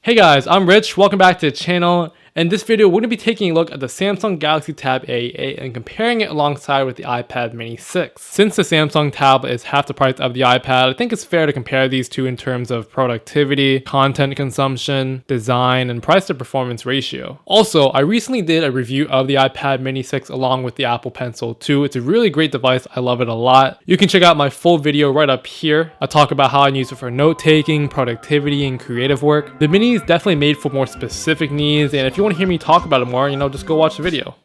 Hey guys, I'm Rich, welcome back to the channel. In this video, we're going to be taking a look at the Samsung Galaxy Tab A8 and comparing it alongside with the iPad mini 6. Since the Samsung tablet is half the price of the iPad, I think it's fair to compare these two in terms of productivity, content consumption, design, and price to performance ratio. Also, I recently did a review of the iPad mini 6 along with the Apple Pencil 2. It's a really great device, I love it a lot. You can check out my full video right up here. I talk about how I use it for note-taking, productivity, and creative work. The mini is definitely made for more specific needs, and if you want to hear me talk about it more, just go watch the video.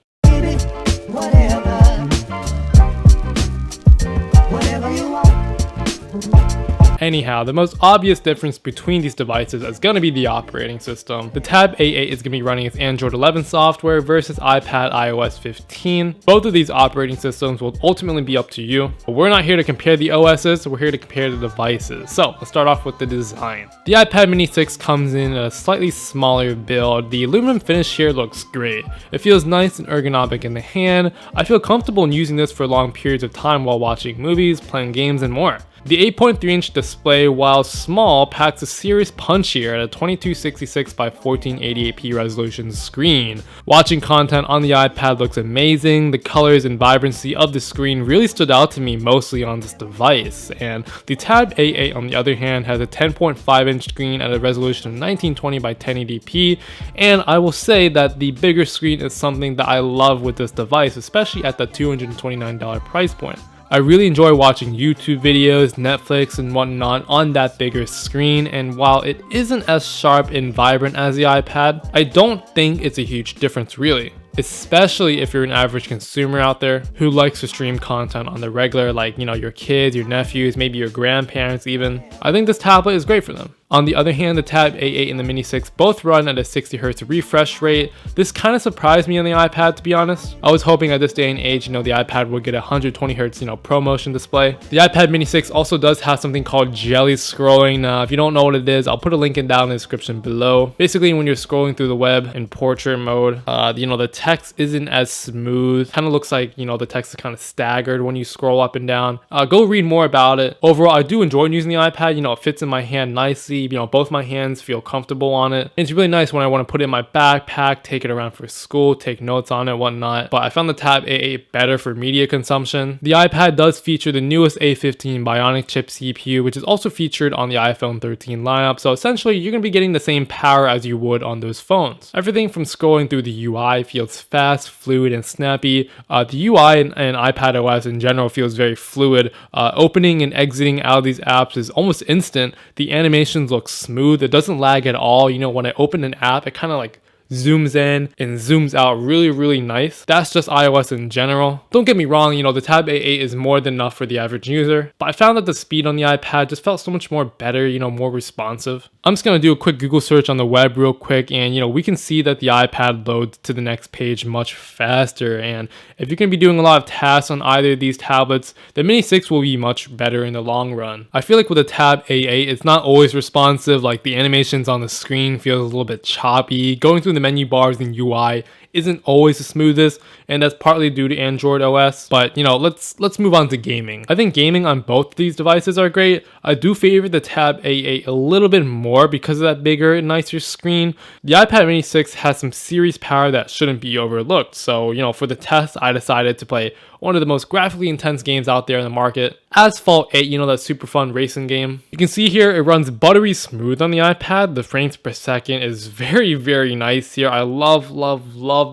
Anyhow, the most obvious difference between these devices is going to be the operating system. The Tab A8 is going to be running its Android 11 software versus iPad iOS 15. Both of these operating systems will ultimately be up to you, but we're not here to compare the OSs, we're here to compare the devices. So let's start off with the design. The iPad mini 6 comes in a slightly smaller build. The aluminum finish here looks great. It feels nice and ergonomic in the hand. I feel comfortable in using this for long periods of time while watching movies, playing games, and more. The 8.3-inch display, while small, packs a serious punch here at a 2266 by 1480p resolution screen. Watching content on the iPad looks amazing. The colors and vibrancy of the screen really stood out to me mostly on this device. And the Tab A8, on the other hand, has a 10.5-inch screen at a resolution of 1920 by 1080p. And I will say that the bigger screen is something that I love with this device, especially at the $229 price point. I really enjoy watching YouTube videos, Netflix, and whatnot on that bigger screen, and while it isn't as sharp and vibrant as the iPad, I don't think it's a huge difference really. Especially if you're an average consumer out there who likes to stream content on the regular, like your kids, your nephews, maybe your grandparents even. I think this tablet is great for them. On the other hand, the Tab A8 and the Mini 6 both run at a 60Hz refresh rate. This kind of surprised me on the iPad, to be honest. I was hoping at this day and age, the iPad would get a 120Hz, ProMotion display. The iPad Mini 6 also does have something called jelly scrolling. Now, if you don't know what it is, I'll put a link down in the description below. Basically, when you're scrolling through the web in portrait mode, the text isn't as smooth. Kind of looks like, the text is kind of staggered when you scroll up and down. Go read more about it. Overall, I do enjoy using the iPad. It fits in my hand nicely. Both my hands feel comfortable on it. It's really nice when I want to put it in my backpack, take it around for school, take notes on it, whatnot. But I found the Tab A8 better for media consumption. The iPad does feature the newest A15 Bionic chip CPU, which is also featured on the iPhone 13 lineup. So essentially, you're going to be getting the same power as you would on those phones. Everything from scrolling through the UI feels fast, fluid, and snappy. The UI and iPadOS in general feels very fluid. Opening and exiting out of these apps is almost instant. The animations look smooth. It doesn't lag at all. When I open an app, it kind of zooms in and zooms out really nice. That's just iOS in general. Don't get me wrong, the Tab A8 is more than enough for the average user, but I found that the speed on the iPad just felt so much more better, more responsive. I'm just gonna do a quick Google search on the web real quick, and we can see that the iPad loads to the next page much faster. And if you're gonna be doing a lot of tasks on either of these tablets, the Mini 6 will be much better in the long run. I feel like with the Tab A8, it's not always responsive. Like the animations on the screen feels a little bit choppy. Going through the menu bars and UI isn't always the smoothest, and that's partly due to Android OS. But let's move on to gaming. I think gaming on both of these devices are great. I do favor the Tab A8 a little bit more because of that bigger and nicer screen. The iPad Mini 6 has some serious power that shouldn't be overlooked. So for the test, I decided to play one of the most graphically intense games out there in the market, Asphalt 8, that super fun racing game. You can see here it runs buttery smooth on the iPad. The frames per second is very nice here. I love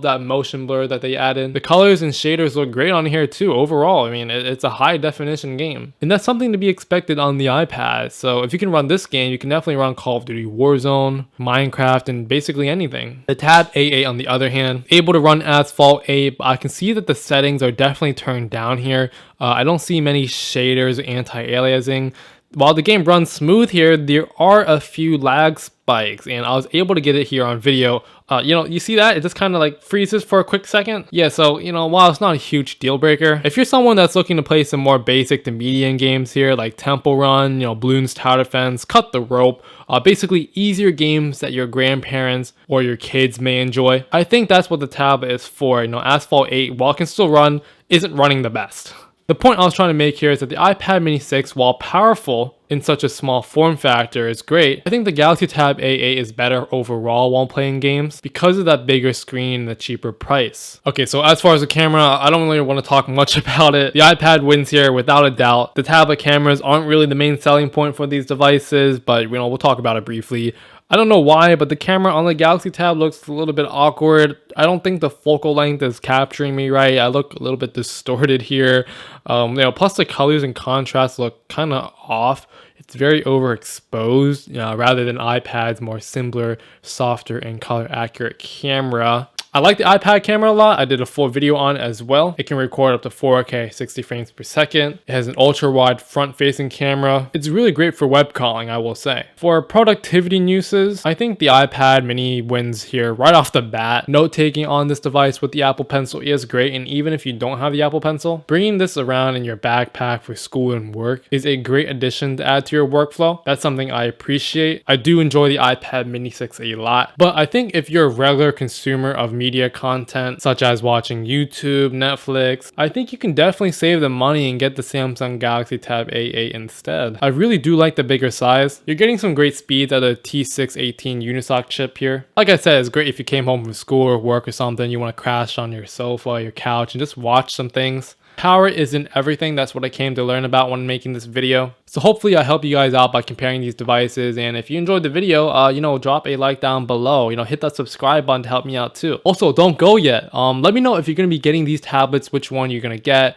that motion blur that they added. The colors and shaders look great on here too. Overall, it's a high definition game, and that's something to be expected on the iPad. So if you can run this game, you can definitely run Call of Duty Warzone, Minecraft, and basically anything. The Tab A8 on the other hand, able to run Asphalt 8, but I can see that the settings are definitely turned down here. I don't see many shaders or anti-aliasing. While the game runs smooth here, there are a few lag spikes, and I was able to get it here on video. You see that? It just kind of freezes for a quick second. Yeah, so, while it's not a huge deal breaker, if you're someone that's looking to play some more basic to medium games here, like Temple Run, Bloons Tower Defense, Cut the Rope, basically easier games that your grandparents or your kids may enjoy, I think that's what the tablet is for. Asphalt 8, while it can still run, isn't running the best. The point I was trying to make here is that the iPad mini 6, while powerful in such a small form factor, is great. I think the Galaxy Tab A8 is better overall while playing games because of that bigger screen and the cheaper price. Okay, so as far as the camera, I don't really want to talk much about it. The iPad wins here without a doubt. The tablet cameras aren't really the main selling point for these devices, but we'll talk about it briefly. I don't know why, but the camera on the Galaxy Tab looks a little bit awkward. I don't think the focal length is capturing me right. I look a little bit distorted here. Plus the colors and contrast look kind of off. It's very overexposed, rather than iPad's more simpler, softer, and color accurate camera. I like the iPad camera a lot. I did a full video on it as well. It can record up to 4K 60 frames per second. It has an ultra wide front facing camera. It's really great for web calling, I will say. For productivity uses, I think the iPad mini wins here right off the bat. Note taking on this device with the Apple Pencil is great, and even if you don't have the Apple Pencil, bringing this around in your backpack for school and work is a great addition to add to your workflow. That's something I appreciate. I do enjoy the iPad mini 6 a lot, but I think if you're a regular consumer of media content such as watching YouTube, Netflix, I think you can definitely save the money and get the Samsung Galaxy Tab A8 instead. I really do like the bigger size. You're getting some great speeds out of the T618 Unisoc chip here. Like I said, it's great if you came home from school or work or something, you want to crash on your sofa, your couch, and just watch some things. Power isn't everything. That's what I came to learn about when making this video. So hopefully I helped you guys out by comparing these devices. And if you enjoyed the video, drop a like down below. Hit that subscribe button to help me out too. Also, don't go yet. Let me know if you're going to be getting these tablets, which one you're going to get.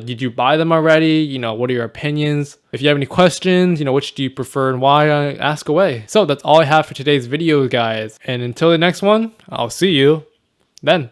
Did you buy them already? What are your opinions? If you have any questions, which do you prefer and why, ask away. So that's all I have for today's video, guys. And until the next one, I'll see you then.